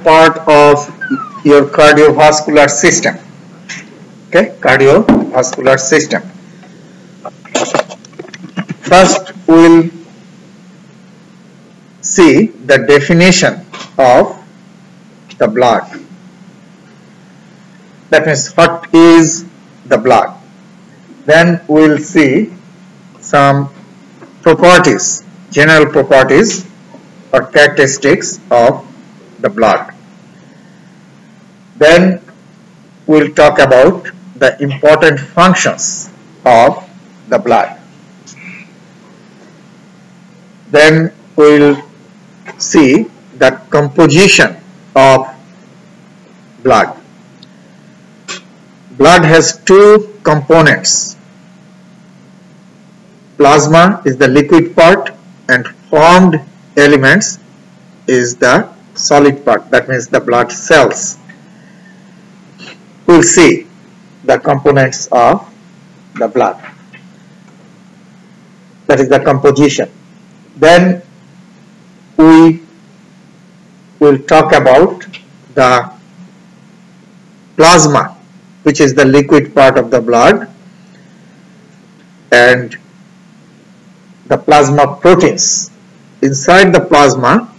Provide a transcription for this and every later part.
part of your cardiovascular system. Okay, cardiovascular system. First, we'll see the definition of the blood. That means what is the blood. Then we'll see some properties, general properties or characteristics of the blood. Then we'll talk about the important functions of the blood. Then we'll see the composition of blood. Blood has two components. Plasma is the liquid part and formed elements is the solid part, that means the blood cells. We'll see the components of the blood, that is the composition. Then we will talk about the plasma, which is the liquid part of the blood, and the plasma proteins. Inside the plasma,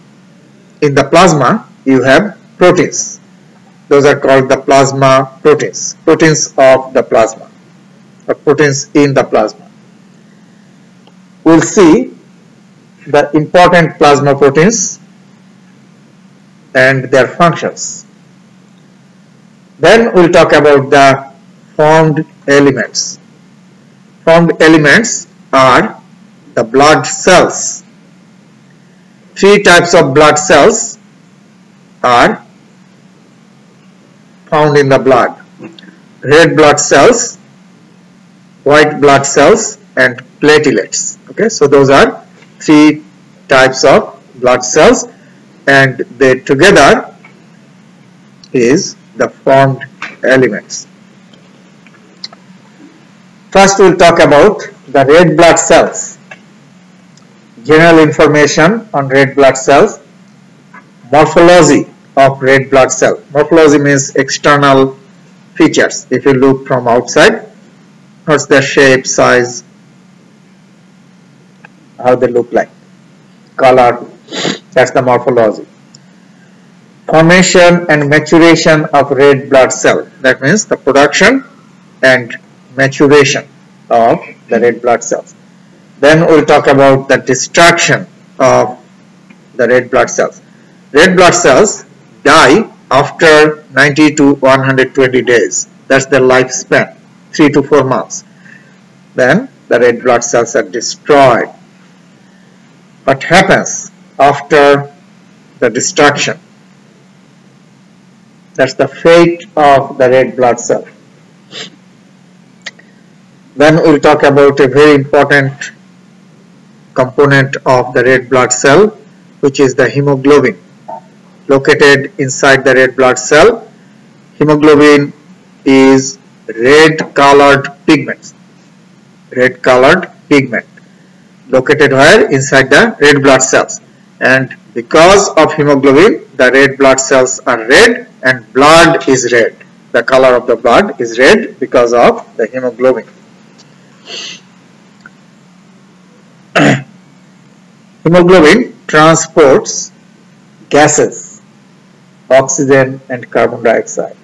in the plasma you have proteins. Those are called the plasma proteins, proteins of the plasma or proteins in the plasma. We'll see the important plasma proteins and their functions. Then we'll talk about the formed elements. Formed elements are the blood cells. Three types of blood cells are found in the blood: red blood cells, white blood cells, and platelets. Okay, so those are three types of blood cells, and they together is the formed elements. First we'll talk about the red blood cells. General information on red blood cells. Morphology of red blood cell. Morphology means external features. If you look from outside, what's their shape, size, how they look like, color, that's the morphology. Formation and maturation of red blood cell. That means the production and maturation of the red blood cells. Then we'll talk about the destruction of the red blood cells. Red blood cells die after 90 to 120 days. That's their lifespan, 3 to 4 months. Then the red blood cells are destroyed. What happens after the destruction? That's the fate of the red blood cell. Then we'll talk about a very important component of the red blood cell, which is the hemoglobin. Located inside the red blood cell, hemoglobin is red colored pigment. Red colored pigment. Located where? Inside the red blood cells. And because of hemoglobin, the red blood cells are red and blood is red. The color of the blood is red because of the hemoglobin. Hemoglobin transports gases, oxygen and carbon dioxide.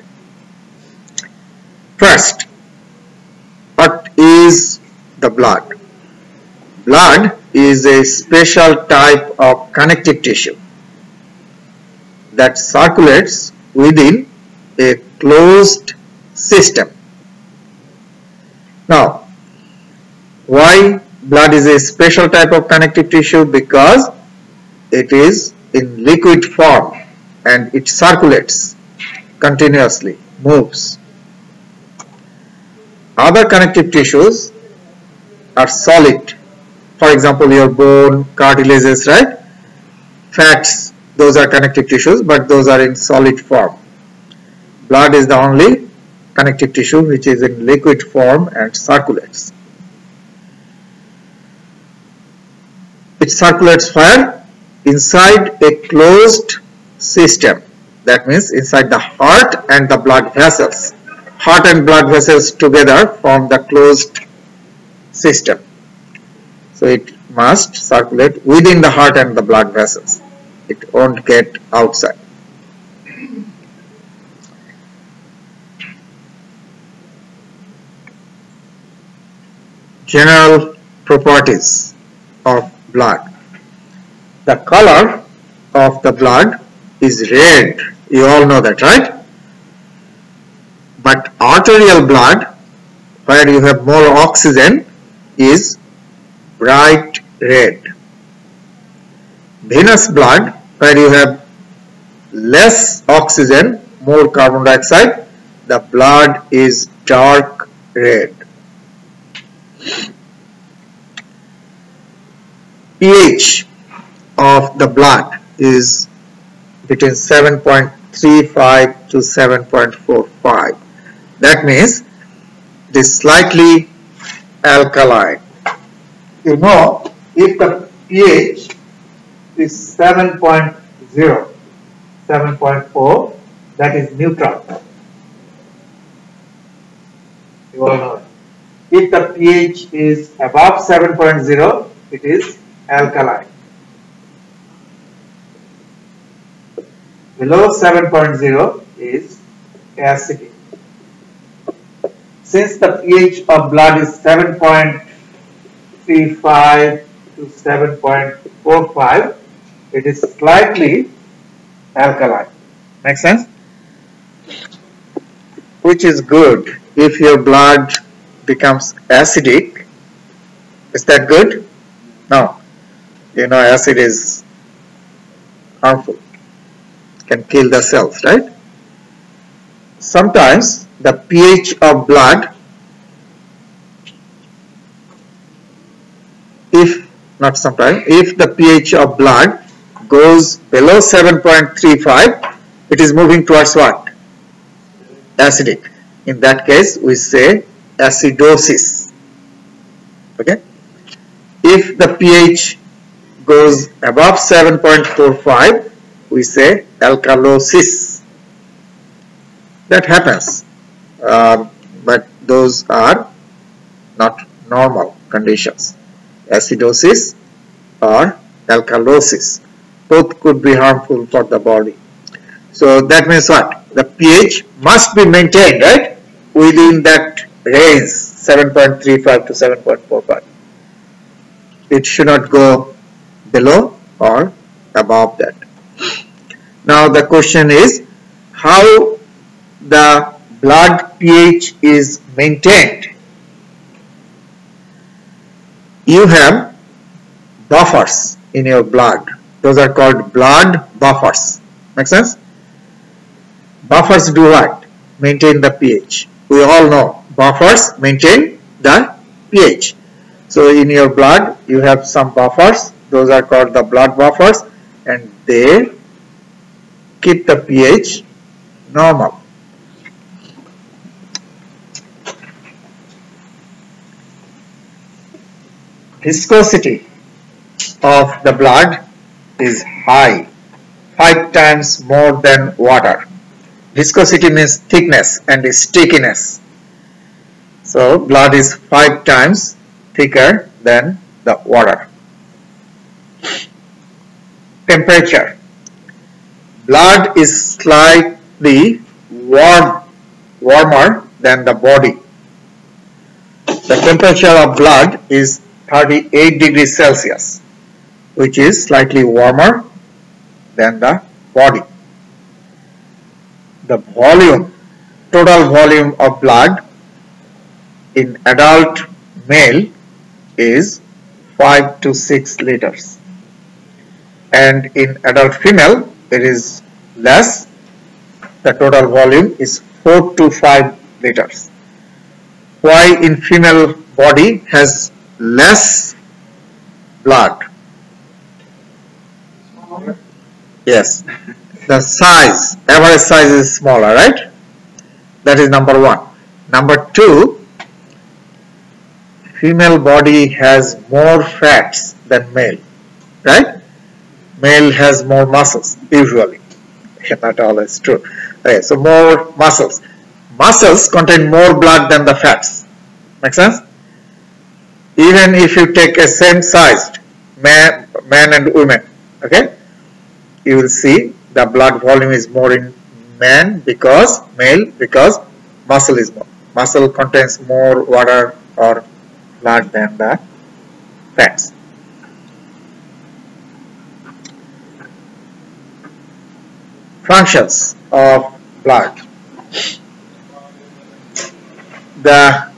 First, what is the blood? Blood is a special type of connective tissue that circulates within a closed system. Now, why blood is a special type of connective tissue? Because it is in liquid form and it circulates continuously, moves. Other connective tissues are solid. For example, your bone, cartilages, right? Fats, those are connective tissues, but those are in solid form. Blood is the only connective tissue which is in liquid form and circulates. It circulates where? Inside a closed system. That means inside the heart and the blood vessels. Heart and blood vessels together form the closed system. So it must circulate within the heart and the blood vessels. It won't get outside. General properties of blood. The color of the blood is red. You all know that, right? But arterial blood, where you have more oxygen, is bright red. Venous blood, where you have less oxygen, more carbon dioxide, the blood is dark red. pH of the blood is between 7.35 to 7.45. That means it is slightly alkaline. You know, if the pH is 7.0, 7.4, that is neutral. You all know it. If the pH is above 7.0, it is alkaline. Below 7.0 is acidic. Since the pH of blood is 7.35 to 7.45, it is slightly alkaline. Make sense? Which is good if your blood becomes acidic. Is that good? No. You know, acid is harmful. Can kill the cells, right? Sometimes the pH of blood, if the pH of blood goes below 7.35, it is moving towards what? Acidic. In that case, we say acidosis. Okay? If the pH goes above 7.45, we say alkalosis. That happens, but those are not normal conditions. Acidosis or alkalosis, both could be harmful for the body. So that means what? The pH must be maintained, right, within that range, 7.35 to 7.45. It should not go below or above that. Now the question is how the blood pH is maintained. You have buffers in your blood. Those are called blood buffers. Make sense? Buffers do what? Maintain the pH. We all know buffers maintain the pH. So in your blood you have some buffers. Those are called the blood buffers, and they keep the pH normal. Viscosity of the blood is high, 5 times more than water. Viscosity means thickness and stickiness. So blood is 5 times thicker than the water. Temperature. Blood is slightly warmer than the body. The temperature of blood is 38 degrees Celsius, which is slightly warmer than the body. The volume, total volume of blood in adult male is 5 to 6 liters, and in adult female it is less. The total volume is 4 to 5 liters. Why in female body has less blood? Yes, the size, average size is smaller, right? That is number one. Number two, female body has more fats than male, right? Male has more muscles usually, Not always true. Okay, so more muscles. Muscles contain more blood than the fats. Make sense? Even if you take a same sized man and women, okay, you will see the blood volume is more in male because muscle is more. Muscle contains more water or blood than the fats. Functions of blood. The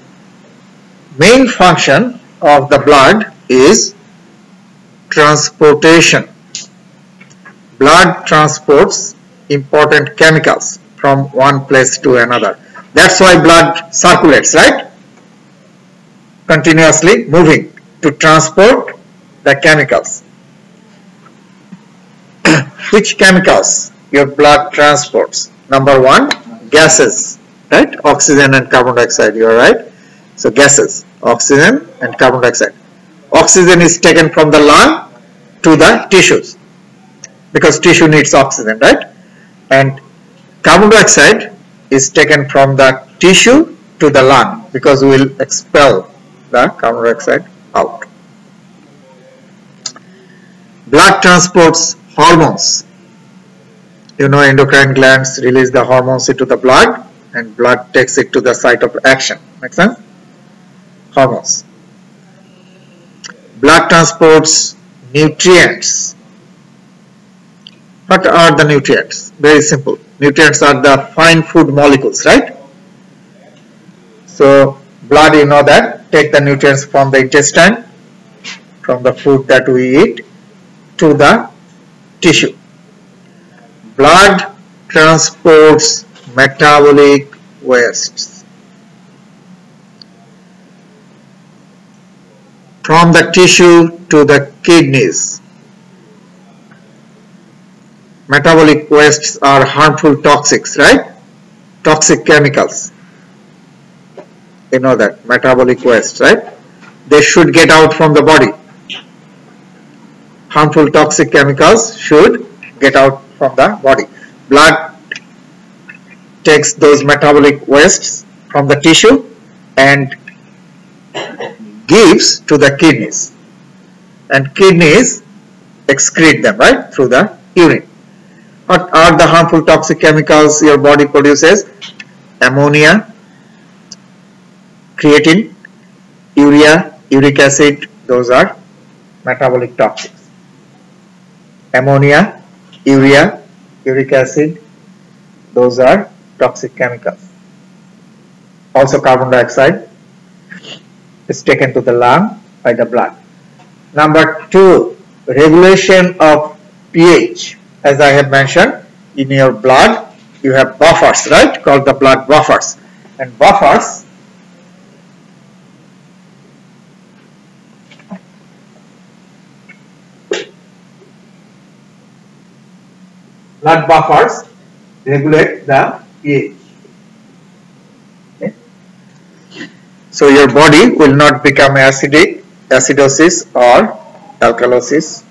main function of the blood is transportation. Blood transports important chemicals from one place to another. That's why blood circulates, right? Continuously moving to transport the chemicals. Which chemicals your blood transports? Number one, gases, right? Oxygen and carbon dioxide, you are right. So gases, oxygen and carbon dioxide. Oxygen is taken from the lung to the tissues because tissue needs oxygen, right? And carbon dioxide is taken from the tissue to the lung because we will expel the carbon dioxide out. Blood transports hormones. You know, endocrine glands release the hormones into the blood and blood takes it to the site of action. Make sense? Hormones. Blood transports nutrients. What are the nutrients? Very simple. Nutrients are the fine food molecules, right? So blood, you know that, take the nutrients from the intestine, from the food that we eat, to the tissue. Blood transports metabolic wastes from the tissue to the kidneys. Metabolic wastes are harmful toxics, right? Toxic chemicals. You know that, metabolic waste, right? They should get out from the body. Harmful toxic chemicals should get out from the body. Blood takes those metabolic wastes from the tissue and gives to the kidneys. And kidneys excrete them, right? Through the urine. What are the harmful toxic chemicals your body produces? Ammonia, creatine, urea, uric acid, those are metabolic toxics. Ammonia, urea, uric acid, those are toxic chemicals. Also carbon dioxide is taken to the lung by the blood. Number two, regulation of pH. As I have mentioned, in your blood you have buffers, right, called the blood buffers. And buffers regulate the pH. Okay. So your body will not become acidic, acidosis or alkalosis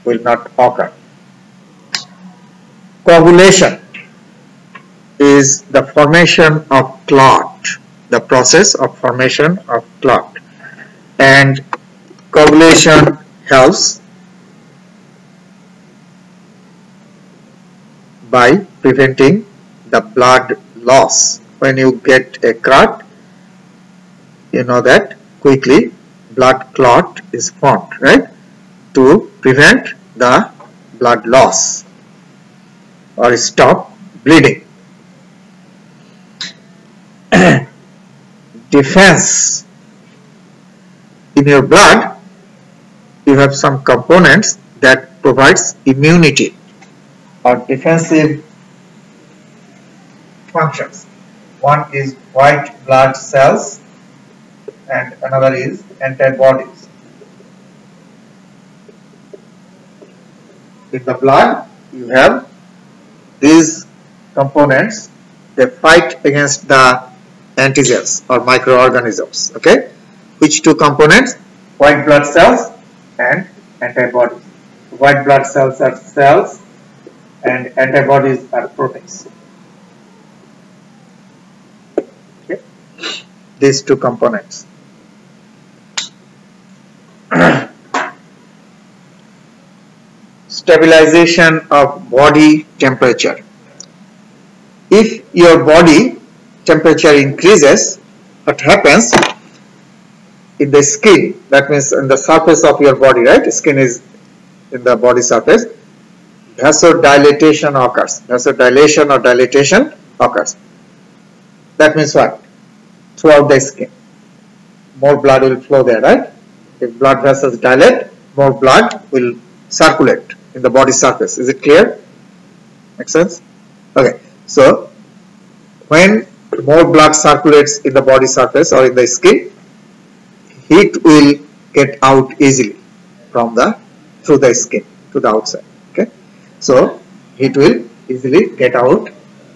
will not occur. Coagulation is the formation of clot, the process of formation of clot, and coagulation helps by preventing the blood loss. When you get a clot, you know that quickly blood clot is formed, right, to prevent the blood loss or stop bleeding. Defense. In your blood you have some components that provides immunity or defensive functions. One is white blood cells and another is antibodies. In the blood you have these components, they fight against the antigens or microorganisms. Okay, which two components? White blood cells and antibodies. White blood cells are cells and antibodies are proteins. Okay. These two components. Stabilization of body temperature. If your body temperature increases, what happens in the skin, that means in the surface of your body, right? Skin is in the body surface, vasodilatation occurs. Vasodilation or dilatation occurs. That means what? Throughout the skin, more blood will flow there, right? If blood vessels dilate, more blood will circulate in the body surface. Is it clear? Make sense? Okay. So, when more blood circulates in the body surface or in the skin, heat will get out easily from through the skin to the outside. Okay. So, heat will easily get out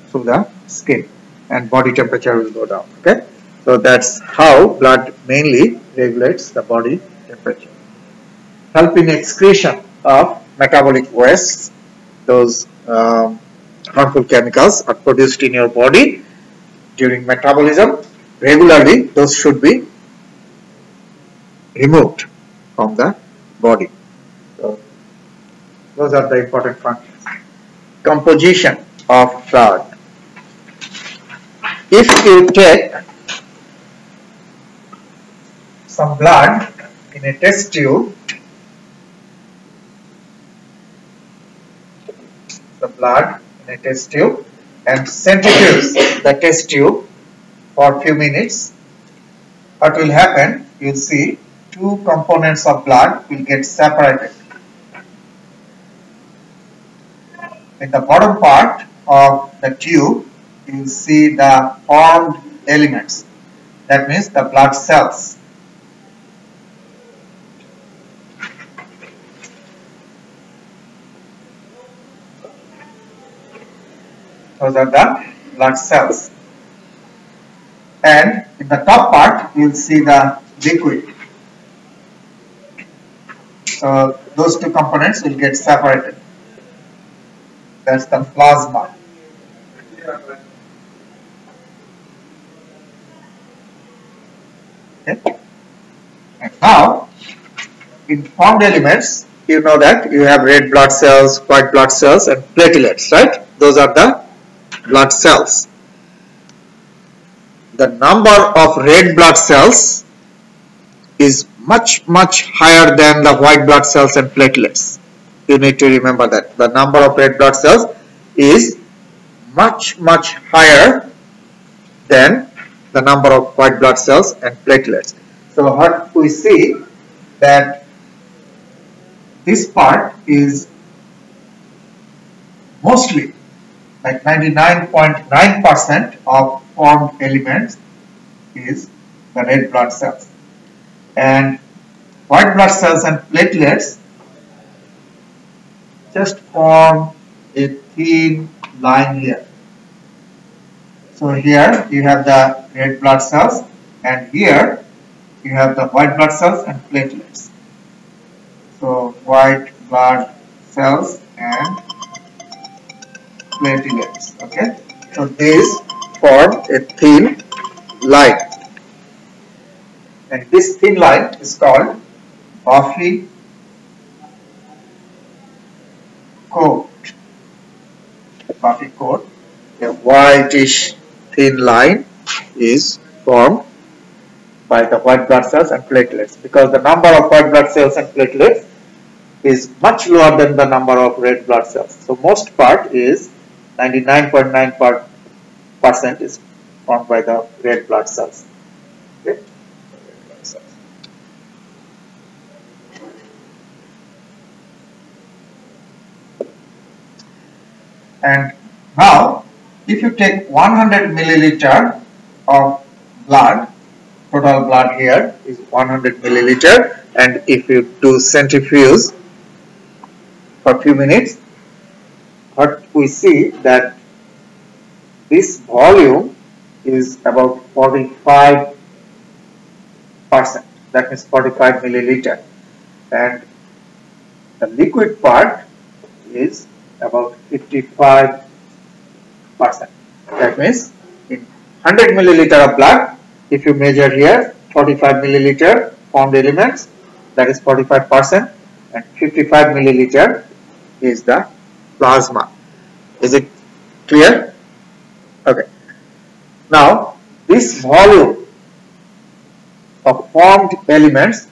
through the skin and body temperature will go down. Okay. So, that's how blood mainly regulates the body temperature. Help in excretion of metabolic wastes. Those harmful chemicals are produced in your body during metabolism. Regularly, those should be removed from the body. So, those are the important functions. Composition of blood. If you take some blood in a test tube, and centrifuge the test tube for a few minutes, what will happen? You will see two components of blood will get separated. In the bottom part of the tube, you will see the formed elements. That means the blood cells. Those are the blood cells. And in the top part, you will see the liquid. So those two components will get separated. That's the plasma. Okay. And now, in formed elements, you know that you have red blood cells, white blood cells, and platelets, right? Those are the blood cells. The number of red blood cells is much higher than the white blood cells and platelets. You need to remember that the number of red blood cells is much higher than the number of white blood cells and platelets. So what we see that this part is mostly like 99.9% of formed elements is the red blood cells, and white blood cells and platelets just form a thin line here. So here you have the red blood cells, and here you have the white blood cells and platelets. So white blood cells and platelets. Okay, so these form a thin line, and this thin line is called Buffy coat. Buffy coat. A whitish thin line is formed by the white blood cells and platelets, because the number of white blood cells and platelets is much lower than the number of red blood cells. So most part is 99.9% is formed by the red blood cells. Okay? And now, if you take 100 milliliter of blood, total blood here is 100 milliliter, and if you do centrifuge for a few minutes, what we see that this volume is about 45%. That means 45 milliliter, and the liquid part is about 55%. That means in 100 milliliter of blood, if you measure here 45 milliliter formed elements, that is 45%, and 55 milliliter is the plasma. Is it clear? Okay. Now this volume of formed elements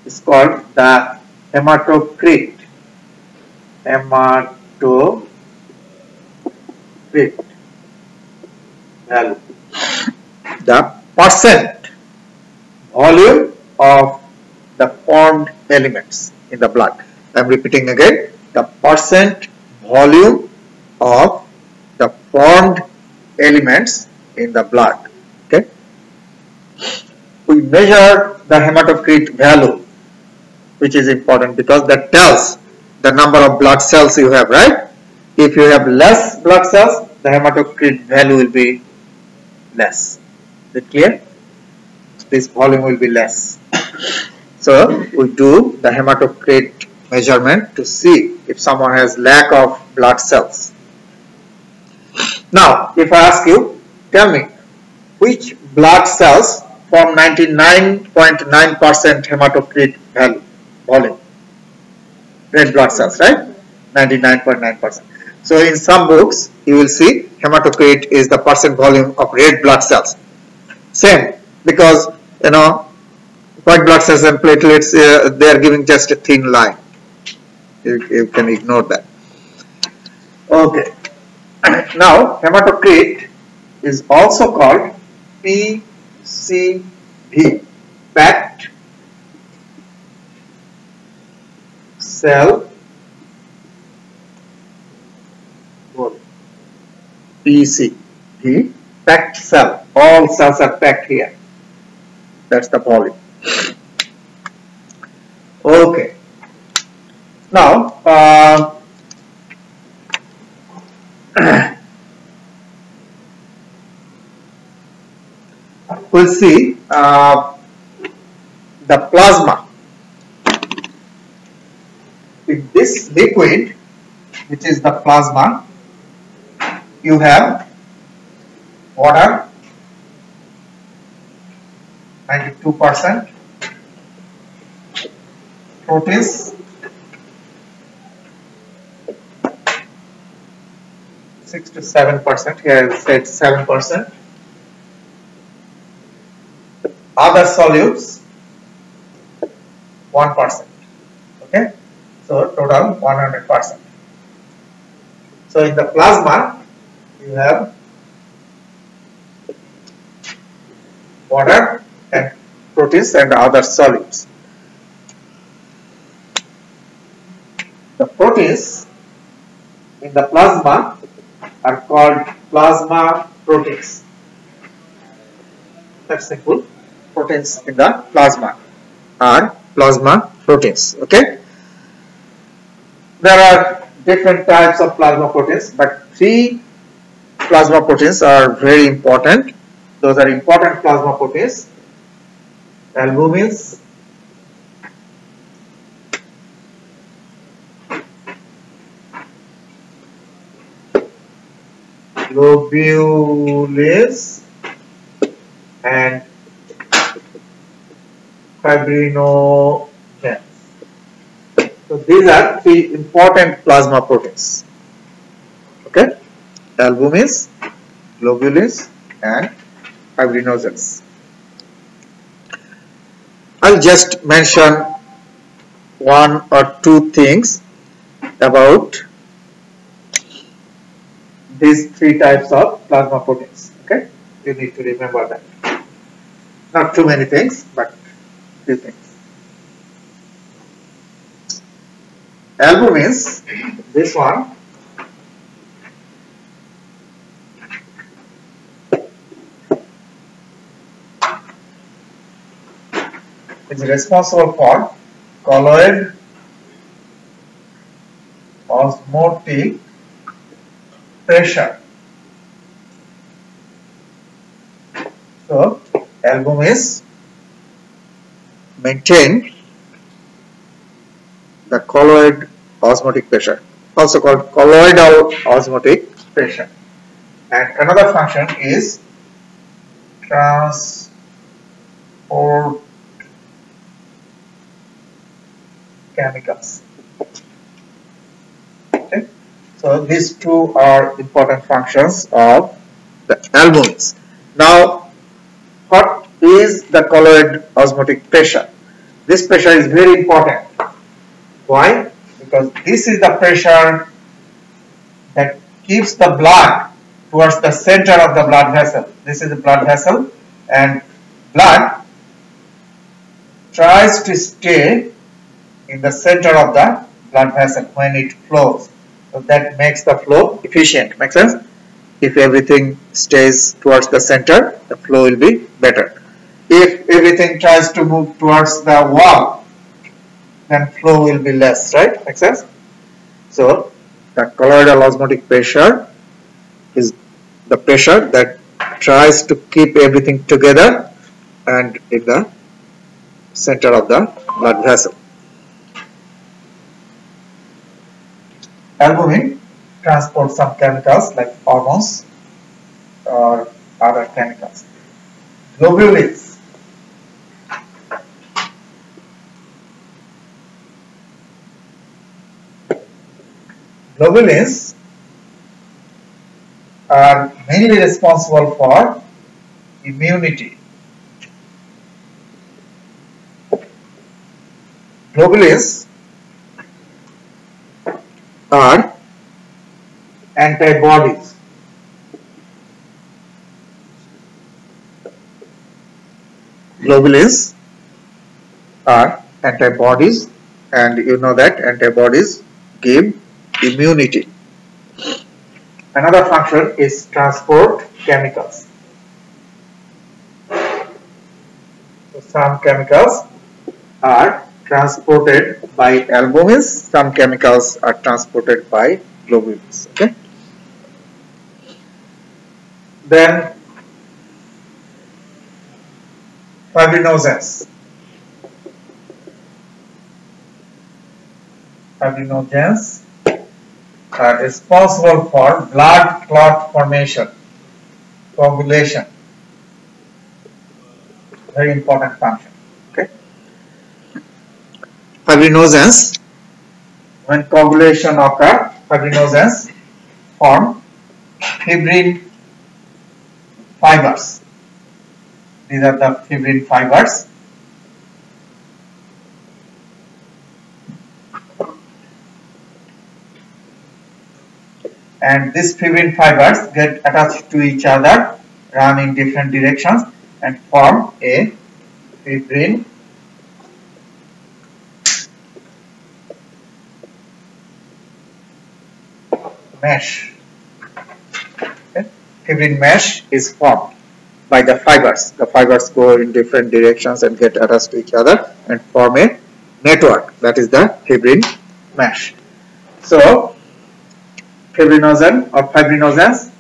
is called the hematocrit. Hematocrit value. The percent volume of the formed elements in the blood. I am repeating again, the percent volume of the formed elements in the blood. Okay. We measure the hematocrit value, which is important because that tells the number of blood cells you have, right? If you have less blood cells, the hematocrit value will be less. Is it clear? This volume will be less. So we do the hematocrit measurement to see if someone has lack of blood cells. Now, if I ask you, tell me which blood cells form 99.9% hematocrit value, volume? Red blood cells, right? 99.9%. So in some books, you will see hematocrit is the percent volume of red blood cells. Same, because white blood cells and platelets, they are giving just a thin line. You can ignore that. Okay. Now, hematocrit is also called PCV, packed cell volume. PCV, packed cell. All cells are packed here. That's the volume. Okay. Now, we'll see the plasma. In this liquid, which is the plasma, you have water, 92%, proteins, 6 to 7%, here I said 7%, other solutes, 1%, okay, so total 100%. So in the plasma, you have water and proteins and other solids. The proteins in the plasma are called plasma proteins. That's simple. Proteins in the plasma are plasma proteins. Okay. There are different types of plasma proteins, but 3 plasma proteins are very important. Those are important plasma proteins: albumins, globulins, and fibrinogens. So these are 3 important plasma proteins. Okay, albumins, globulins, and fibrinogens. I'll just mention 1 or 2 things about these 3 types of plasma proteins. Okay, you need to remember that. Not too many things, but few things. Albumins, this one, is responsible for colloid osmotic pressure. So, albumins maintain the colloid osmotic pressure. also called colloidal osmotic pressure. And another function is transport chemicals. Okay. So these two are important functions of the albumins. Now, what is the colloid osmotic pressure? This pressure is very important. Why? Because this is the pressure that keeps the blood towards the center of the blood vessel. This is the blood vessel, and blood tries to stay in the center of the blood vessel when it flows. So that makes the flow efficient. Makes sense? If everything stays towards the center, the flow will be better. If everything tries to move towards the wall, then flow will be less, right? Makes sense? So the colloidal osmotic pressure is the pressure that tries to keep everything together and in the center of the blood vessel. Albumin transports some chemicals like hormones or other chemicals. Globulins. Globulins are mainly responsible for immunity. Globulins are antibodies. Globulins are antibodies, and you know that antibodies give immunity. Another function is transport chemicals. So some chemicals are transported by albumins, some chemicals are transported by globulins. Okay. Then fibrinogens. Fibrinogens are responsible for blood clot formation, coagulation. Very important function. Okay. Fibrinogens, when coagulation occurs, fibrinogens form fibrin fibers. These are the fibrin fibers. And these fibrin fibers get attached to each other, run in different directions, and form a fibrin mesh. Okay. Fibrin mesh is formed by the fibers. The fibers go in different directions and get attached to each other and form a network. That is the fibrin mesh. So, fibrinogen or fibrinogens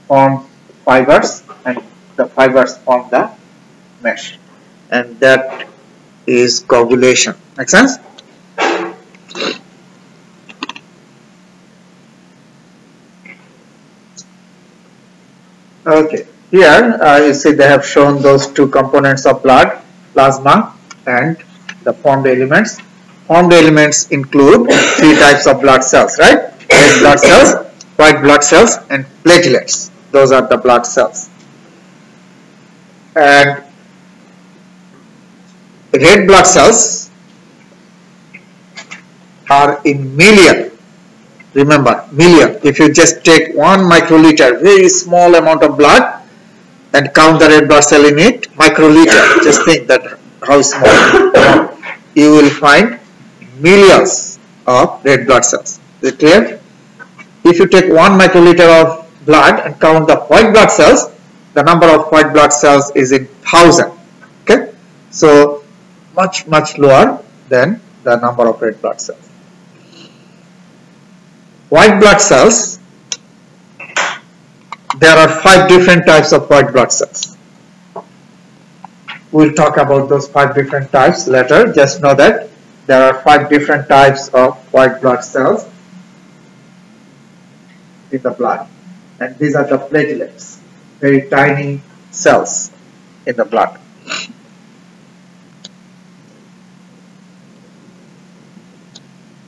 form fibers, and the fibers form the mesh, and that is coagulation. Make sense? Okay, here you see they have shown those two components of blood, plasma and the formed elements. Formed elements include three types of blood cells, right? Red blood cells, white blood cells, and platelets. Those are the blood cells. And red blood cells are in million. Remember, million. If you just take 1 microliter, very small amount of blood, and count the red blood cell in it, microliter, just think that how small. You will find millions of red blood cells. Is it clear? If you take 1 microliter of blood and count the white blood cells, the number of white blood cells is in 1000. Okay, so much lower than the number of red blood cells. White blood cells, there are 5 different types of white blood cells. We'll talk about those 5 different types later. Just know that there are 5 different types of white blood cells. in the blood, and these are the platelets, very tiny cells in the blood.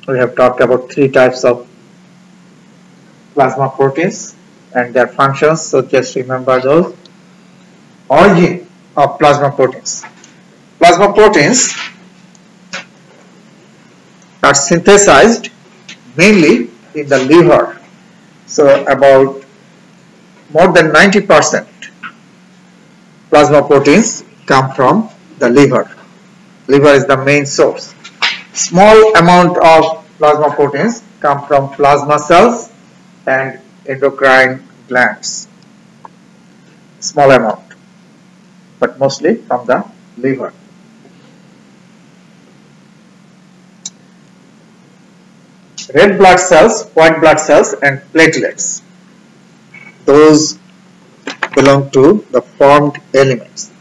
We have talked about 3 types of plasma proteins and their functions, so just remember those. Origin of plasma proteins. Plasma proteins are synthesized mainly in the liver. So about more than 90% plasma proteins come from the liver. Liver is the main source. Small amount of plasma proteins come from plasma cells and endocrine glands. Small amount, but mostly from the liver. Red blood cells, white blood cells and platelets, those belong to the formed elements.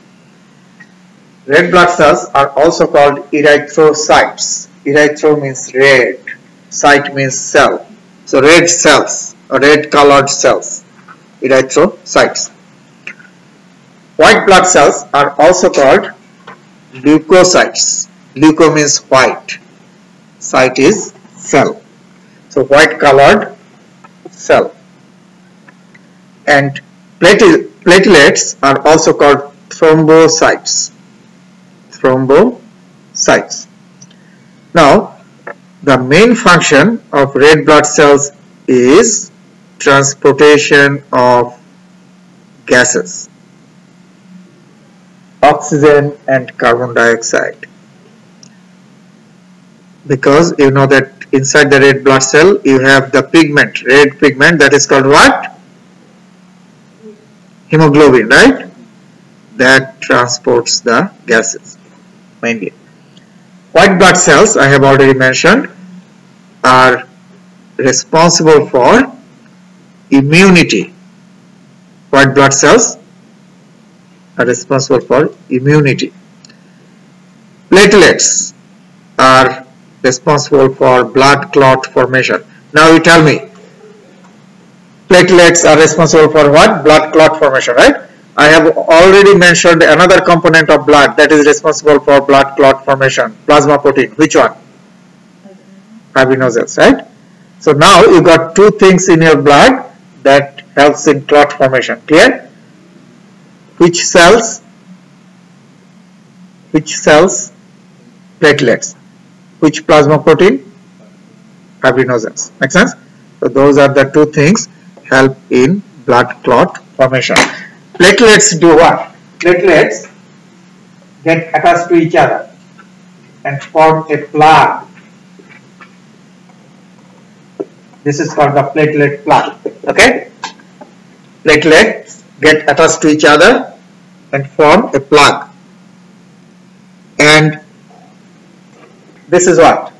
Red blood cells are also called erythrocytes. Erythro means red, cyte means cell. So red cells or red colored cells, erythrocytes. White blood cells are also called leukocytes. Leuko means white, cyte is cell. So white colored cell. And platelets are also called thrombocytes. Thrombocytes. Now, the main function of red blood cells is transportation of gases, oxygen and carbon dioxide. Because you know that inside the red blood cell you have the pigment, red pigment, that is called what? Hemoglobin, right? That transports the gases mainly. White blood cells, I have already mentioned, are responsible for immunity. White blood cells are responsible for immunity. Platelets are responsible for blood clot formation. Now you tell me, platelets are responsible for what? Blood clot formation, right? I have already mentioned another component of blood that is responsible for blood clot formation, plasma protein. Which one? Fibrinogens, right? So now you got 2 things in your blood that helps in clot formation. Clear? Which cells? Platelets. Which plasma protein? Fibrinogens. Make sense? So those are the 2 things help in blood clot formation. Platelets do what? Platelets get attached to each other and form a plug. This is called the platelet plug. Okay? Platelets get attached to each other and form a plug. And this is what?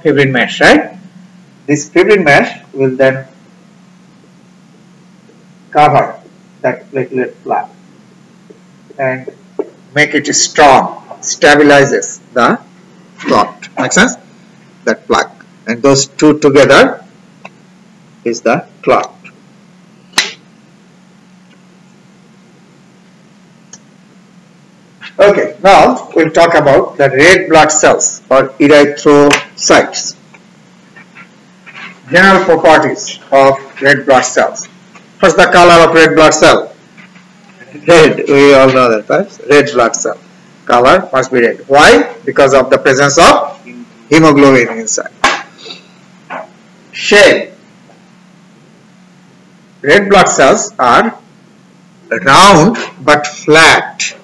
Fibrin mesh, right? This fibrin mesh will then cover that platelet plug and make it strong, stabilizes the clot. Make sense? That plug. And those 2 together is the clot. Okay, now we'll talk about the red blood cells or erythrocytes. General properties of red blood cells. First, the color of red blood cell. Red, we all know that, right? Red blood cell. Color must be red. Why? Because of the presence of hemoglobin inside. Shape. Red blood cells are round but flat,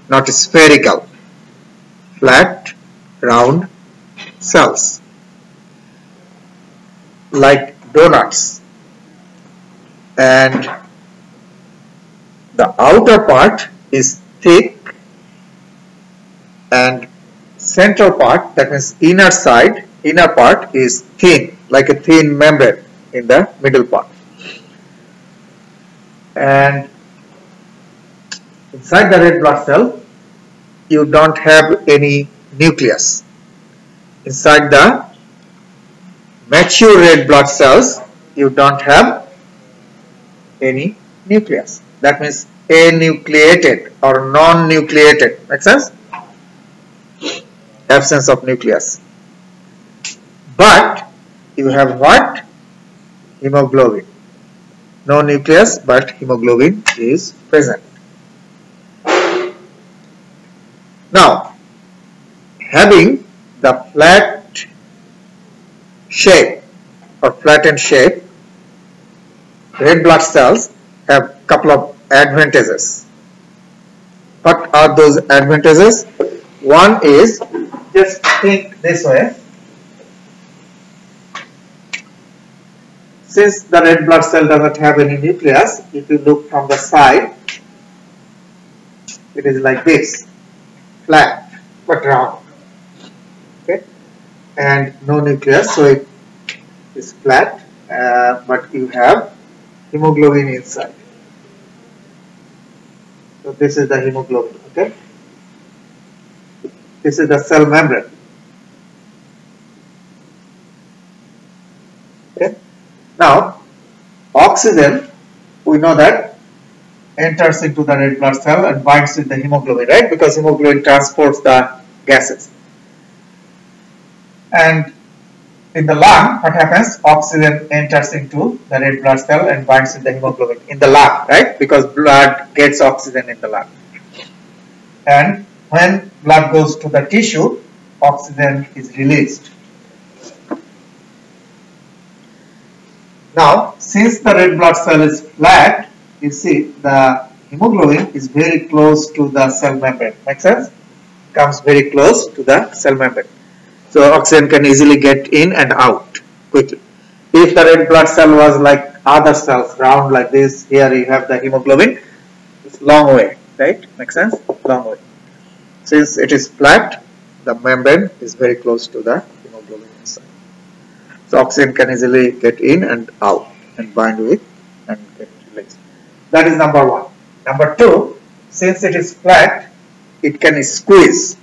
not spherical. Flat, round cells. Like donuts. And the outer part is thick and central part, that means inner part is thin, like a thin membrane in the middle part. And inside the red blood cell you don't have any nucleus. Inside the mature red blood cells, you don't have any nucleus. That means anucleated or non-nucleated. Make sense? Absence of nucleus. But you have what? Hemoglobin. No nucleus, but hemoglobin is present. Now, having the flat shape or flattened shape, red blood cells have a couple of advantages. What are those advantages? One is, just think this way. Since the red blood cell doesn't have any nucleus, if you look from the side, it is like this, flat but round. Okay, and no nucleus, so it is flat, but you have hemoglobin inside. So this is the hemoglobin. Okay, this is the cell membrane. Okay. Now, oxygen, we know that enters into the red blood cell and binds with the hemoglobin, right? Because hemoglobin transports the gases. And in the lung, what happens? Oxygen enters into the red blood cell and binds with the hemoglobin in the lung, right? Because blood gets oxygen in the lung. And when blood goes to the tissue, oxygen is released. Now, since the red blood cell is flat, you see the hemoglobin is very close to the cell membrane. Make sense? Comes very close to the cell membrane. So oxygen can easily get in and out quickly. If the red blood cell was like other cells, round like this, here you have the hemoglobin, it's long way, right? Make sense? Long way. Since it is flat, the membrane is very close to the hemoglobin inside. So oxygen can easily get in and out and bind with and get released. That is number one. Number two, since it is flat, it can squeeze,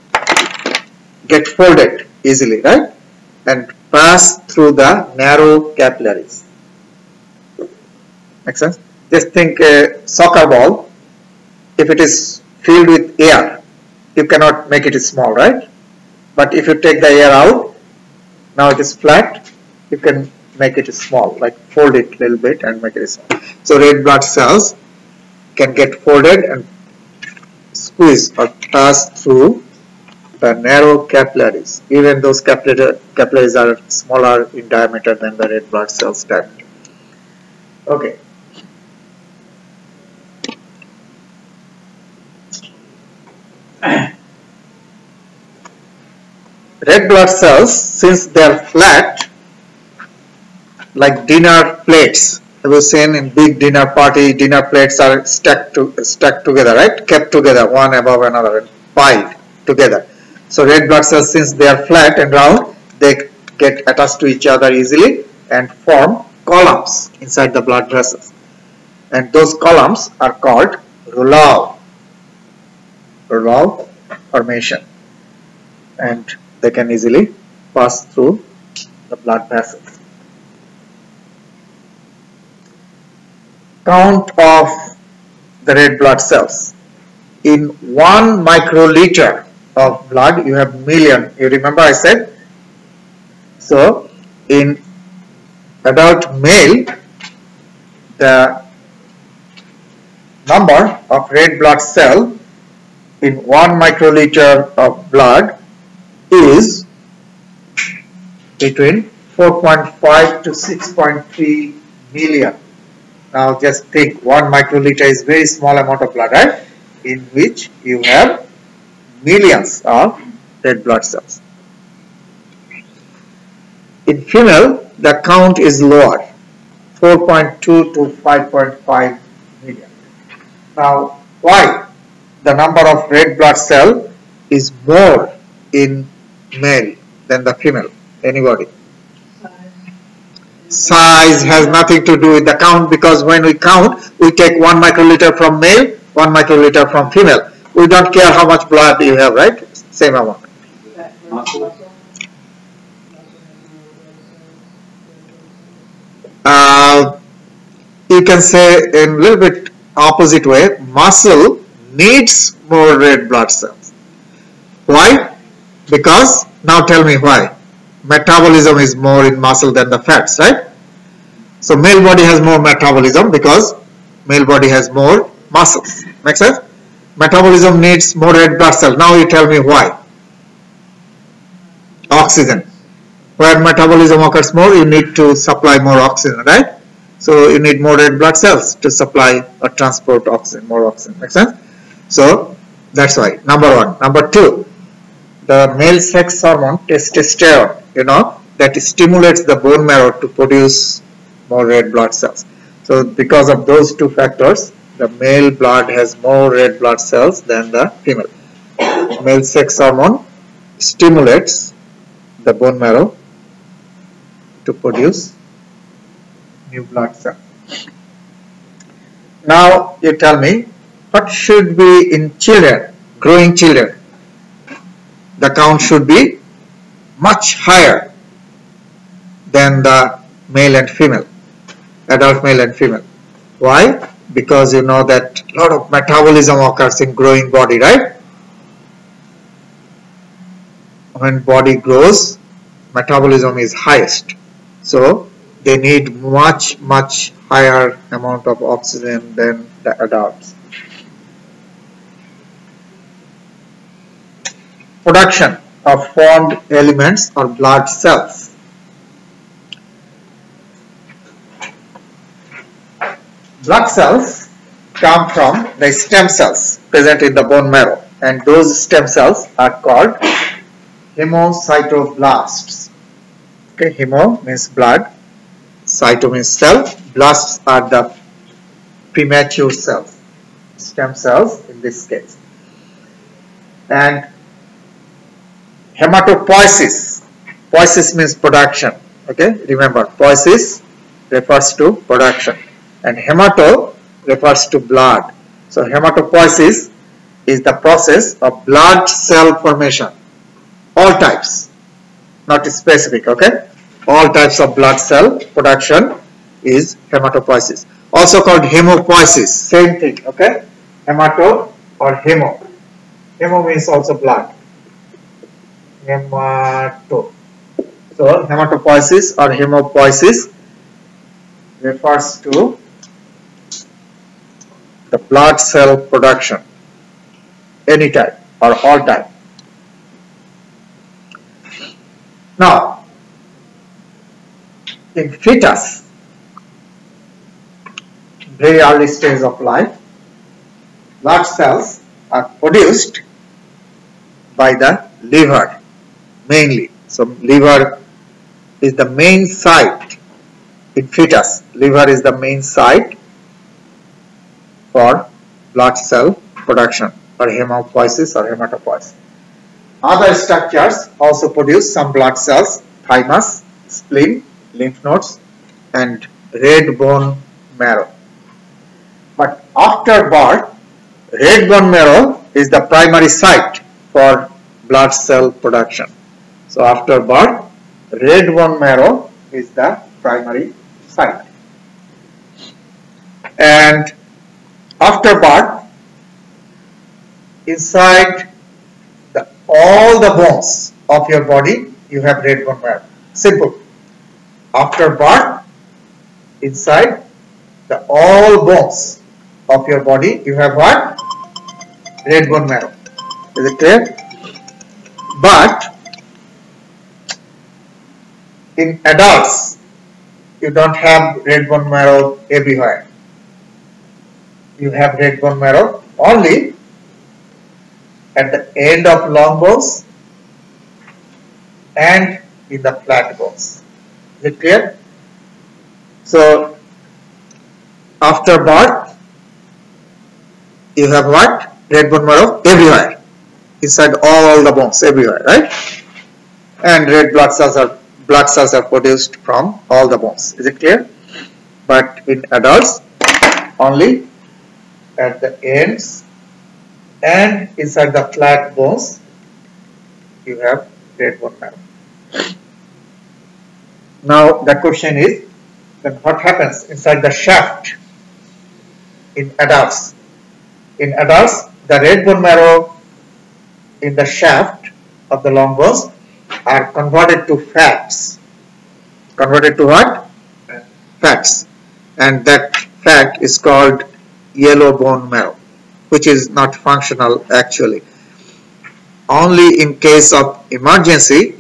get folded easily, right? And pass through the narrow capillaries. Make sense? Just think a soccer ball, if it is filled with air, you cannot make it small, right? But if you take the air out, now it is flat, you can make it small, like fold it a little bit and make it small. So red blood cells can get folded and squeeze or pass through the narrow capillaries. Even those capillaries are smaller in diameter than the red blood cells diameter. Okay. Red blood cells, since they are flat, like dinner plates, I was saying in big dinner party, dinner plates are stuck together, right? Kept together, one above another, and piled together. So red blood cells, since they are flat and round, they get attached to each other easily and form columns inside the blood vessels. And those columns are called rouleaux formation. And they can easily pass through the blood vessels. Count of the red blood cells. In 1 microliter of blood, you have million. You remember I said? So, in adult male, the number of red blood cell in 1 microliter of blood is between 4.5 to 6.3 million. Now just think, 1 microliter is very small amount of blood, right? In which you have millions of red blood cells. In female, the count is lower, 4.2 to 5.5 million. Now, why? The number of red blood cell is more in male than the female. Anybody? Size has nothing to do with the count, because when we count, we take 1 microliter from male, 1 microliter from female. We don't care how much blood you have, right? Same amount. uh, you can say in a little bit opposite way, muscle needs more red blood cells. Why? Because, now tell me why. Metabolism is more in muscle than the fats, right? So male body has more metabolism because male body has more muscles. Make sense? Metabolism needs more red blood cells. Now you tell me why. Oxygen. Where metabolism occurs more, you need to supply more oxygen, right? So you need more red blood cells to supply or transport oxygen, more oxygen. Make sense? So that's why. Number one. Number two, the male sex hormone testosterone, that stimulates the bone marrow to produce more red blood cells. So because of those two factors, the male blood has more red blood cells than the female. Male sex hormone stimulates the bone marrow to produce new blood cells. Now you tell me, what should be in children, growing children? The count should be much higher than the male and female, adult male and female. Why? Because you know that a lot of metabolism occurs in growing body, right? When body grows, metabolism is highest. So they need much higher amount of oxygen than the adults. Production of formed elements or blood cells. Blood cells come from the stem cells present in the bone marrow, and those stem cells are called hemocytoblasts. Okay, hemo means blood, cyto means cell, blasts are the premature cells, stem cells in this case. And hematopoiesis, poiesis means production. Okay, remember, poiesis refers to production and hemato refers to blood. So hematopoiesis is the process of blood cell formation, all types, not specific. Okay, all types of blood cell production is hematopoiesis, also called hemopoiesis, same thing. Okay, hemato or hemo, hemo means also blood, hemato. So hematopoiesis or hemopoiesis refers to the blood cell production, any type or all type. Now, in fetus, very early stage of life, blood cells are produced by the liver mainly. So liver is the main site in fetus. Liver is the main site for blood cell production or hemopoiesis or hematopoiesis. Other structures also produce some blood cells: thymus, spleen, lymph nodes, and red bone marrow. But after birth, red bone marrow is the primary site for blood cell production. So after birth, red bone marrow is the primary site. And after birth, inside all the bones of your body, you have red bone marrow. Simple. After birth, inside all bones of your body, you have what? Red bone marrow. Is it clear? But in adults, you don't have red bone marrow everywhere. You have red bone marrow only at the end of long bones and in the flat bones. Is it clear? So after birth, you have what? Red bone marrow everywhere, inside all the bones, everywhere, right? And red blood cells are produced from all the bones. Is it clear? But in adults, only at the ends and inside the flat bones, you have red bone marrow. Now the question is, then what happens inside the shaft in adults? In adults, the red bone marrow in the shaft of the long bones are converted to fats. Converted to what? Fats. And that fat is called yellow bone marrow, which is not functional actually. Only in case of emergency,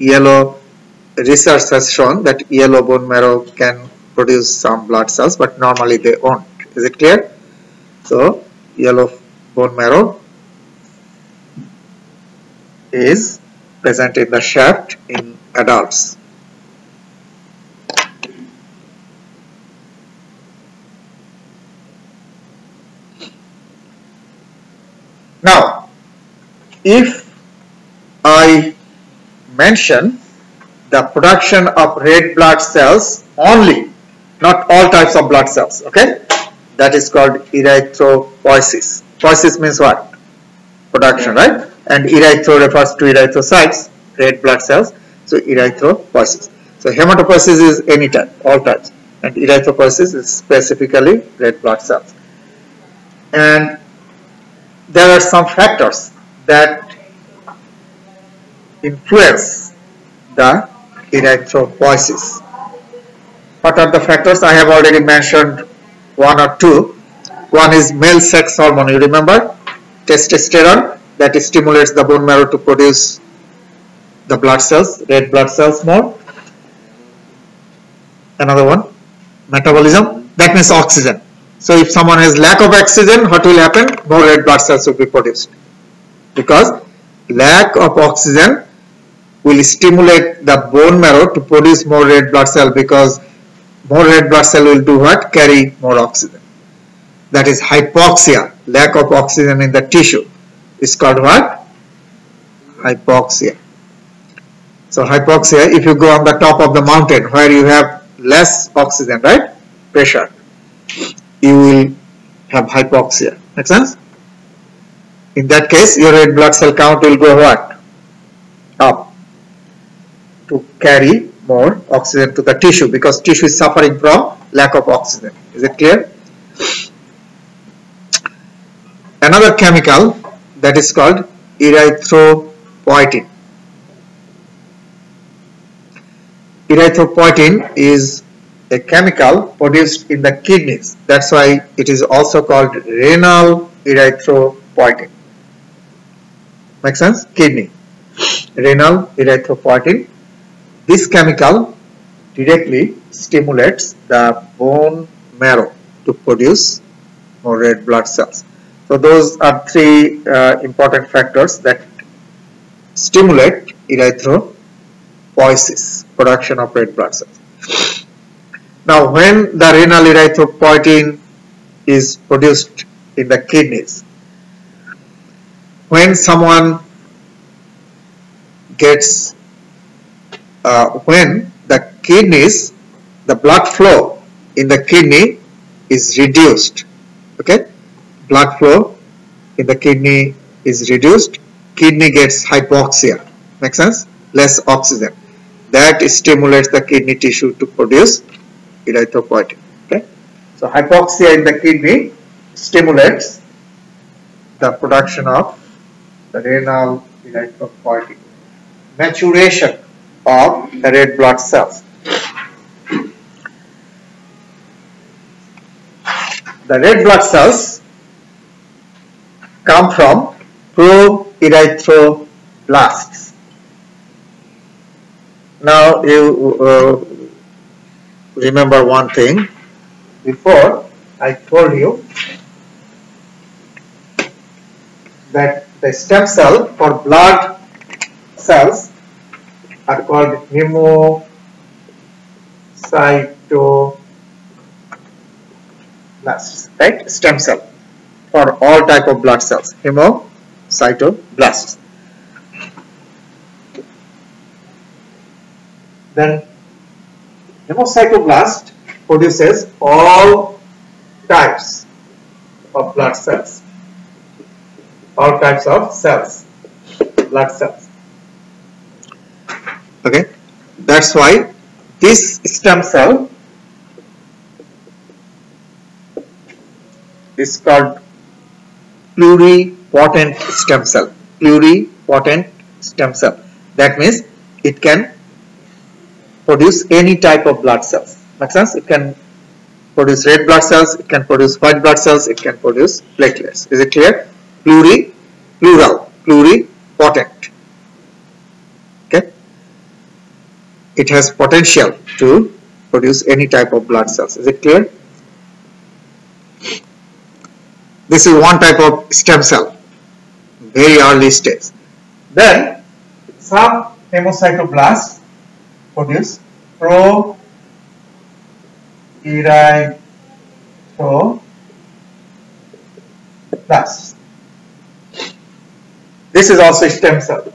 research has shown that yellow bone marrow can produce some blood cells, but normally they won't. Is it clear? So, yellow bone marrow is present in the shaft in adults. Now, if I mention the production of red blood cells only, not all types of blood cells, okay? That is called erythropoiesis. Poiesis means what? Production, right? And erythro refers to erythrocytes, red blood cells. So erythropoiesis. So hematopoiesis is any type, all types. And erythropoiesis is specifically red blood cells. And there are some factors that influence the erythropoiesis. What are the factors? I have already mentioned one or two. One is male sex hormone. You remember? Testosterone, that stimulates the bone marrow to produce the blood cells, red blood cells more. Another one, metabolism, that means oxygen. So if someone has lack of oxygen, what will happen? More red blood cells will be produced. Because lack of oxygen will stimulate the bone marrow to produce more red blood cell, because more red blood cell will do what? Carry more oxygen. That is hypoxia. Lack of oxygen in the tissue is called what? Hypoxia. So hypoxia, if you go on the top of the mountain where you have less oxygen, right? Pressure, you will have hypoxia. Make sense? In that case, your red blood cell count will go what? Up, to carry more oxygen to the tissue, because tissue is suffering from lack of oxygen. Is it clear? Another chemical that is called erythropoietin. Erythropoietin is a chemical produced in the kidneys. That's why it is also called renal erythropoietin. Make sense? Kidney. Renal erythropoietin. This chemical directly stimulates the bone marrow to produce more red blood cells. So those are three important factors that stimulate erythropoiesis, production of red blood cells. Now, when the renal erythropoietin is produced in the kidneys, when someone gets, when the kidneys, the blood flow in the kidney is reduced, okay? Blood flow in the kidney is reduced, kidney gets hypoxia. Make sense? Less oxygen. That stimulates the kidney tissue to produce erythropoietin. Okay? So hypoxia in the kidney stimulates the production of the renal erythropoietin. Maturation of the red blood cells. The red blood cells come from proerythroblasts. Now you remember one thing. Before I told you that the stem cell for blood cells are called hemocytoblasts, right? Stem cell for all type of blood cells, hemocytoblasts. Then hemocytoblast produces all types of blood cells, all types of cells, blood cells. Okay, that's why this stem cell This is called pluripotent stem cell. Pluripotent stem cell. That means it can produce any type of blood cells. Makes sense? It can produce red blood cells, it can produce white blood cells, it can produce platelets. Is it clear? Pluripotent. Okay? It has potential to produce any type of blood cells. Is it clear? This is one type of stem cell, very early stage. Then some hemocytoblasts produce pro-erythroblasts. This is also a stem cell,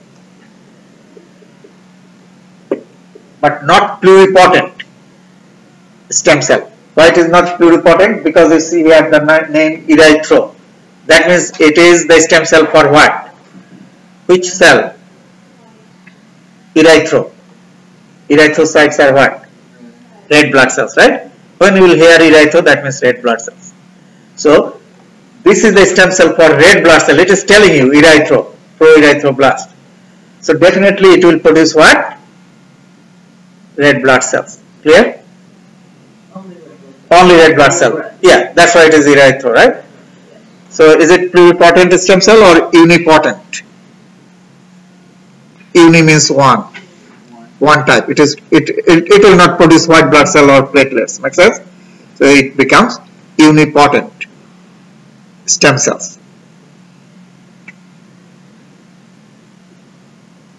but not pluripotent stem cell. Why it is not pluripotent? Because you see here the name erythro. That means it is the stem cell for what? Which cell? Erythro. Erythrocytes are what? Red blood cells, right? When you will hear erythro, that means red blood cells. So this is the stem cell for red blood cell. It is telling you erythro, pro-erythroblast. So definitely it will produce what? Red blood cells. Clear? Only red blood cell. Yeah, that's why it is erythro, right? So is it pluripotent stem cell or unipotent? Uni means one type. It will not produce white blood cell or platelets. Make sense? So it becomes unipotent stem cells.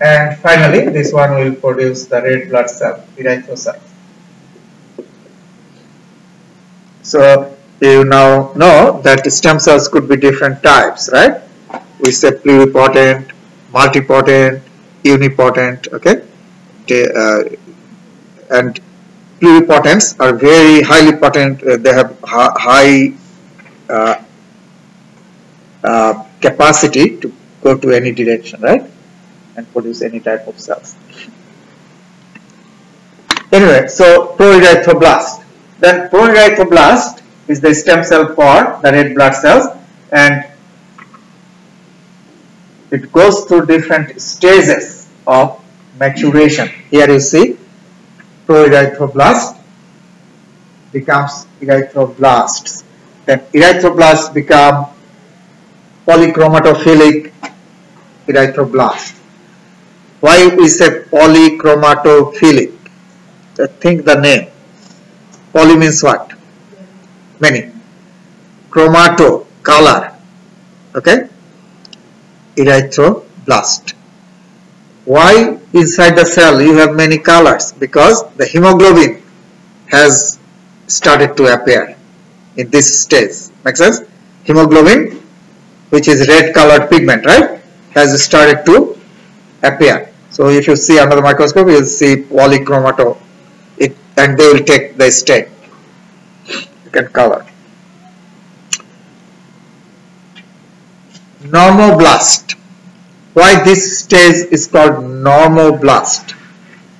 And finally, this one will produce the red blood cell, erythrocyte. So you now know that stem cells could be different types, right? We say pluripotent, multipotent, unipotent, okay? And pluripotents are very highly potent. They have high capacity to go to any direction, right? And produce any type of cells. Anyway, so pro-erythroblast. Then pro-erythroblast is the stem cell for the red blood cells, and it goes through different stages of maturation. Here you see pro-erythroblast becomes erythroblasts. Then erythroblasts become polychromatophilic erythroblast. Why we say polychromatophilic? Think the name. Poly means what? Many. Chromato, color. Okay? Erythroblast. Why inside the cell you have many colors? Because the hemoglobin has started to appear in this stage. Make sense? Hemoglobin, which is red colored pigment, right, has started to appear. So if you see under the microscope, you will see polychromato, and they will take the state. You can color. Normoblast. Why this stage is called normoblast?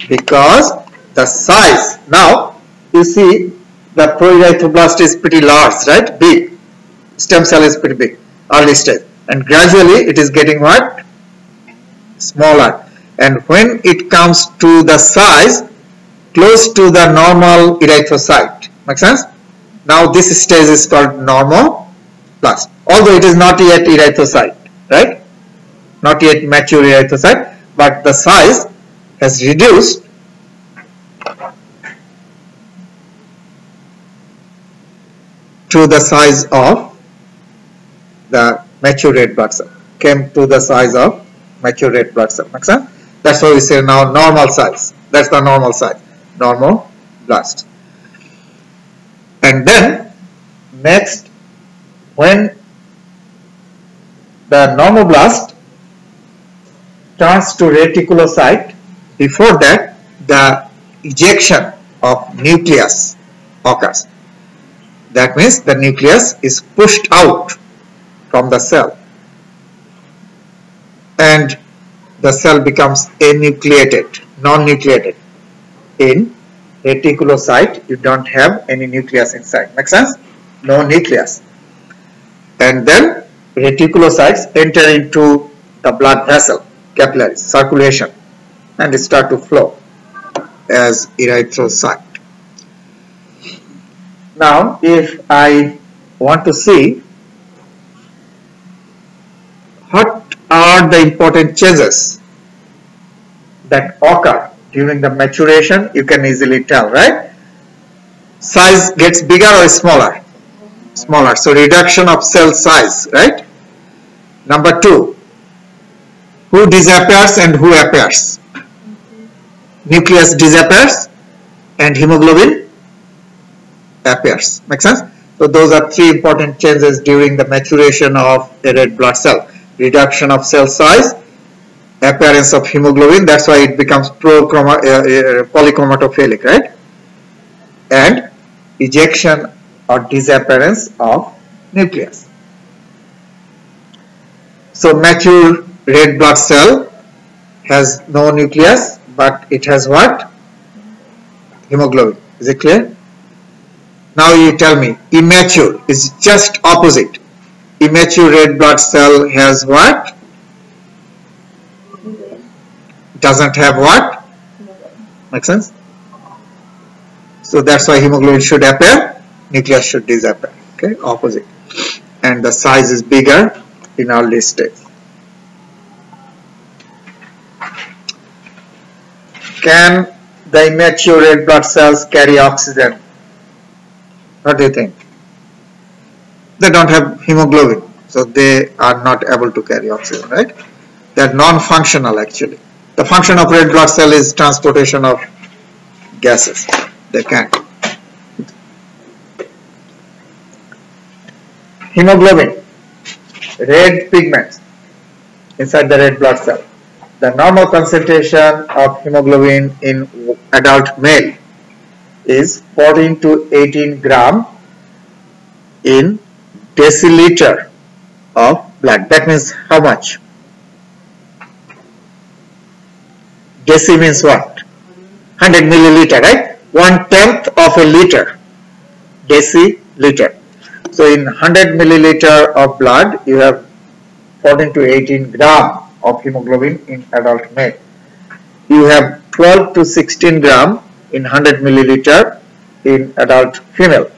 Because the size. Now you see the pro-erythroblast is pretty large, right? Big. Stem cell is pretty big, early stage, and gradually it is getting what? Smaller. And when it comes to the size close to the normal erythrocyte, make sense? Now this stage is called normoblast, although it is not yet erythrocyte, right? Not yet mature erythrocyte, but the size has reduced to the size of the mature red blood cell. Came to the size of mature red blood cell. Make sense? That's why we say now normal size. That's the normal size. Normoblast. And then next, when the normoblast turns to reticulocyte, before that the ejection of nucleus occurs. That means the nucleus is pushed out from the cell and the cell becomes enucleated, non-nucleated. In reticulocyte, you don't have any nucleus inside. Make sense? No nucleus. and then reticulocytes enter into the blood vessel, capillaries, circulation, and start to flow as erythrocyte. Now, if I want to see what are the important changes that occur during the maturation, you can easily tell, right? Size gets bigger or smaller? Smaller. So reduction of cell size, right? Number 2, who disappears and who appears? Nucleus disappears and hemoglobin appears. Make sense? So those are 3 important changes during the maturation of a red blood cell. Reduction of cell size, appearance of hemoglobin, that's why it becomes polychromatophilic, right? And ejection or disappearance of nucleus. So mature red blood cell has no nucleus, but it has what? Hemoglobin. Is it clear? Now you tell me, immature is just opposite. Immature red blood cell has what? Doesn't have what? Make sense? So that's why hemoglobin should appear, nucleus should disappear. Okay, opposite. And the size is bigger in early stage. Can the immature red blood cells carry oxygen? What do you think? They don't have hemoglobin, so they are not able to carry oxygen, right? They are non-functional actually. The function of red blood cell is transportation of gases. They can't. Hemoglobin, red pigments inside the red blood cell. The normal concentration of hemoglobin in adult male is 14 to 18 gram in deciliter of blood. That means how much? Deci means what? 100 milliliter, right? 1/10 of a liter. Deciliter. So in 100 milliliter of blood, you have 14 to 18 gram of hemoglobin in adult male. You have 12 to 16 gram in 100 milliliter in adult female.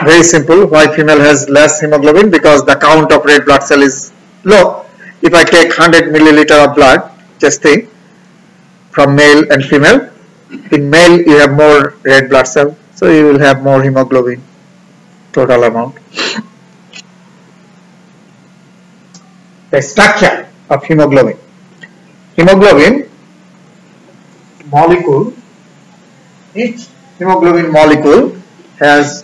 Very simple. Why female has less hemoglobin? Because the count of red blood cell is low. If I take 100 milliliter of blood, just think, from male and female, in male you have more red blood cell, so you will have more hemoglobin total amount. The structure of hemoglobin. Hemoglobin molecule, each hemoglobin molecule has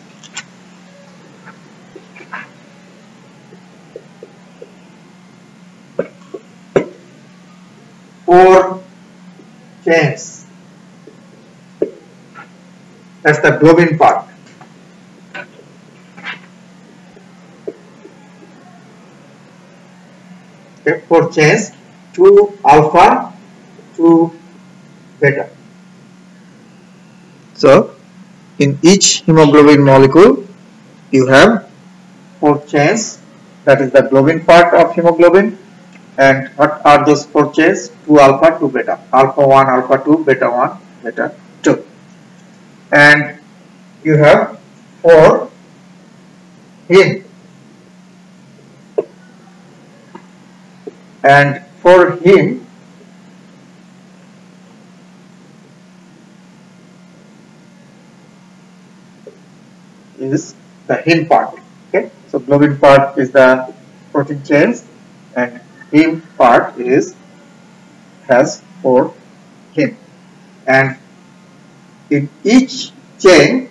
four chains. That's the globin part. Okay, 4 chains, 2 alpha, 2 beta. So in each hemoglobin molecule you have 4 chains, that is the globin part of hemoglobin. And what are those 4 chains? 2 alpha, 2 beta. Alpha 1, alpha 2, beta 1, beta 2. And you have 4 heme. And for heme, is the heme part. Okay, so globin part is the protein chains, and heme part has 4 heme, and in each chain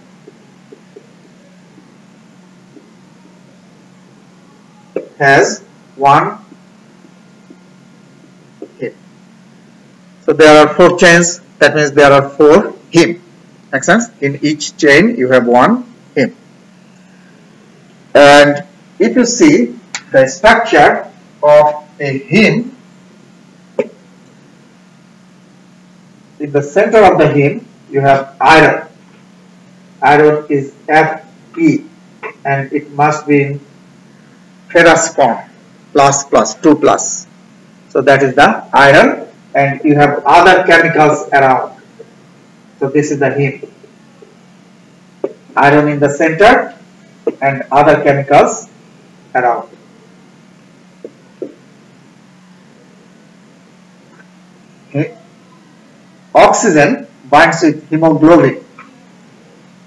has 1 heme. So there are 4 chains, that means there are 4 heme. Makes sense? In each chain you have 1 heme. And if you see the structure of a heme, in the center of the heme you have iron. Iron is Fe, and it must be in ferrous form, plus 2 plus. So that is the iron, and you have other chemicals around. So this is the heme. Iron in the center and other chemicals around. Okay. Oxygen binds with hemoglobin,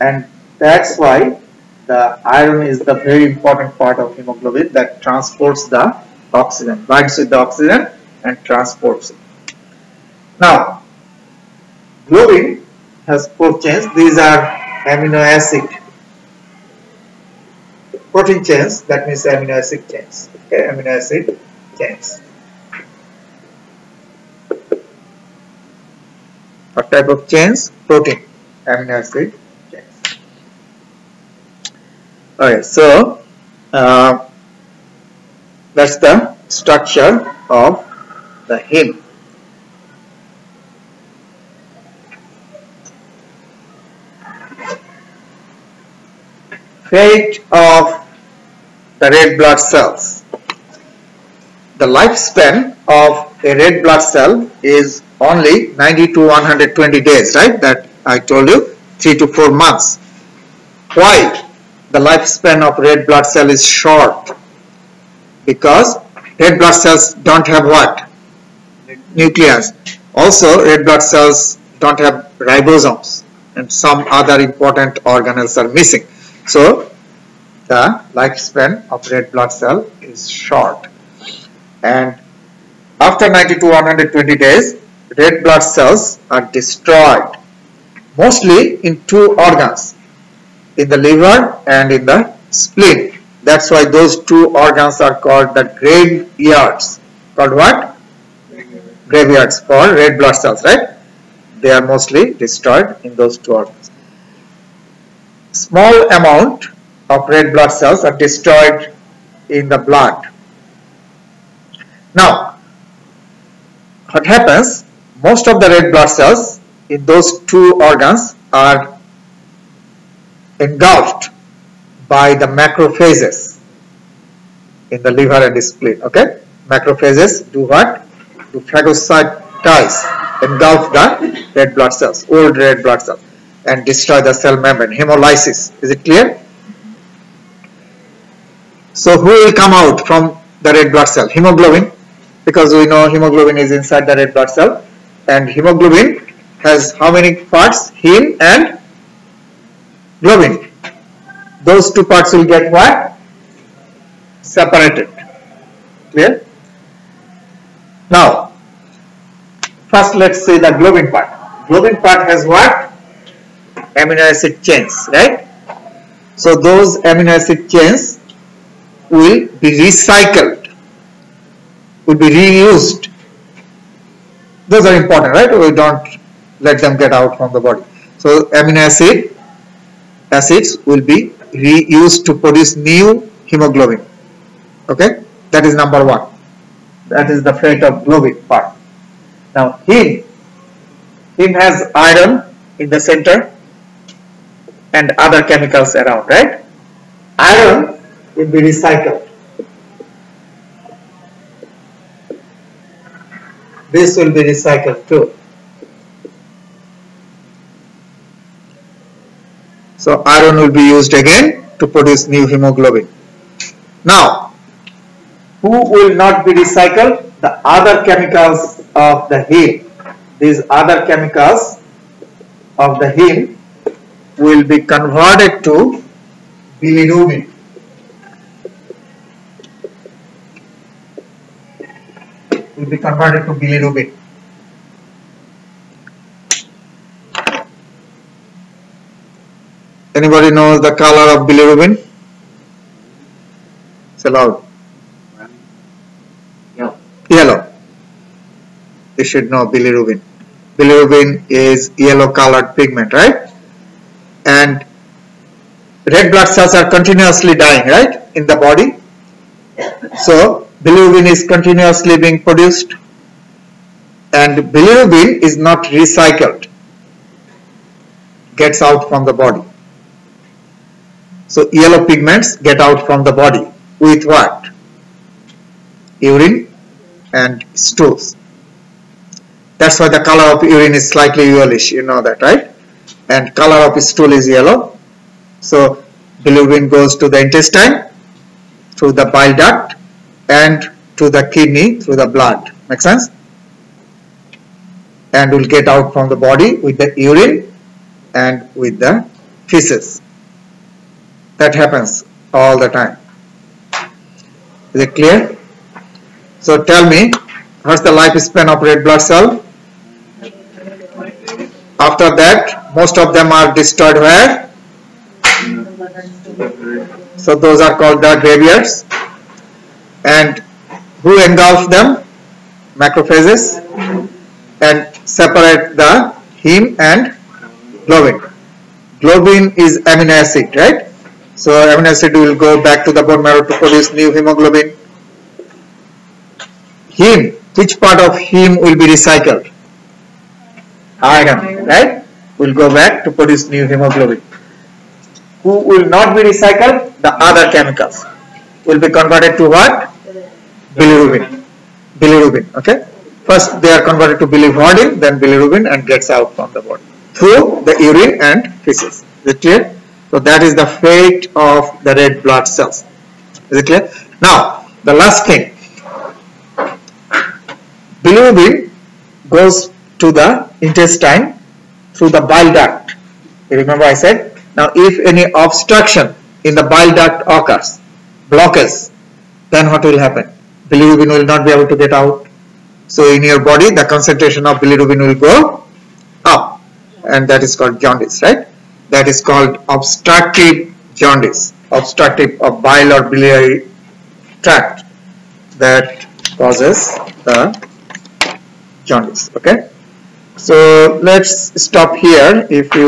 and that's why the iron is the very important part of hemoglobin that transports the oxygen, binds with the oxygen and transports it. Now, globin has 4 chains. These are amino acid protein chains, that means amino acid chains. Okay, amino acid chains. What type of chains? Protein, amino acid chains. Okay, so that's the structure of the heme. Fate of the red blood cells. The lifespan of a red blood cell is only 90 to 120 days, right? That I told you, 3 to 4 months. Why the lifespan of red blood cell is short? Because red blood cells don't have what? Nucleus. Also, red blood cells don't have ribosomes, and some other important organelles are missing. So the lifespan of red blood cell is short, and after 90 to 120 days, red blood cells are destroyed, mostly in 2 organs, in the liver and in the spleen. That's why those 2 organs are called the graveyards. Called what? Graveyards for red blood cells, right? They are mostly destroyed in those 2 organs. Small amount of red blood cells are destroyed in the blood. Now, what happens? Most of the red blood cells in those 2 organs are engulfed by the macrophages in the liver and the spleen. Okay, macrophages do what? Do phagocytize, engulf the red blood cells, old red blood cells, and destroy the cell membrane. Hemolysis. Is it clear? So who will come out from the red blood cell? Hemoglobin, because we know hemoglobin is inside the red blood cell, and hemoglobin has how many parts? Heme and globin. Those 2 parts will get what? Separated. Clear? Now, first let's see the globin part. Globin part has what? Amino acid chains, right? So those amino acid chains will be recycled, will be reused. Those are important, right? We don't let them get out from the body. So amino acids will be reused to produce new hemoglobin. Okay, that is number 1. That is the fate of globin part. Now heme has iron in the center and other chemicals around, right? Iron will be recycled. This will be recycled too. So iron will be used again to produce new hemoglobin. Now, who will not be recycled? The other chemicals of the heme. These other chemicals of the heme will be converted to bilirubin. Will be converted to bilirubin. Anybody knows the color of bilirubin? Say loud. Yellow. You should know bilirubin. Bilirubin is yellow colored pigment, right? And red blood cells are continuously dying, right, in the body. So bilirubin is continuously being produced, and bilirubin is not recycled, gets out from the body. So yellow pigments get out from the body with what? urine and stools. That's why the color of urine is slightly yellowish, you know that, right? And color of stool is yellow. So bilirubin goes to the intestine through the bile duct and to the kidney through the blood. Make sense? And will get out from the body with the urine and with the feces. That happens all the time. Is it clear? So tell me, what's the lifespan of red blood cell? After that, most of them are destroyed where? So those are called the graveyards. And who engulf them? Macrophages. And separate the heme and globin. Globin is amino acid, right? So amino acid will go back to the bone marrow to produce new hemoglobin. Heme, which part of heme will be recycled? Iron, right? Will go back to produce new hemoglobin. Who will not be recycled? The other chemicals will be converted to what? Bilirubin. Bilirubin, okay? First they are converted to biliverdin, then bilirubin, and gets out from the body through the urine and feces. Is it clear? So that is the fate of the red blood cells. Is it clear? Now the last thing, bilirubin goes to the intestine through the bile duct. You remember I said, now if any obstruction in the bile duct occurs, blockage, then what will happen? Bilirubin will not be able to get out. So in your body, the concentration of bilirubin will go up, and that is called jaundice, right? That is called obstructive jaundice, obstructive of bile or biliary tract, that causes the jaundice. Okay, so let's stop here. If you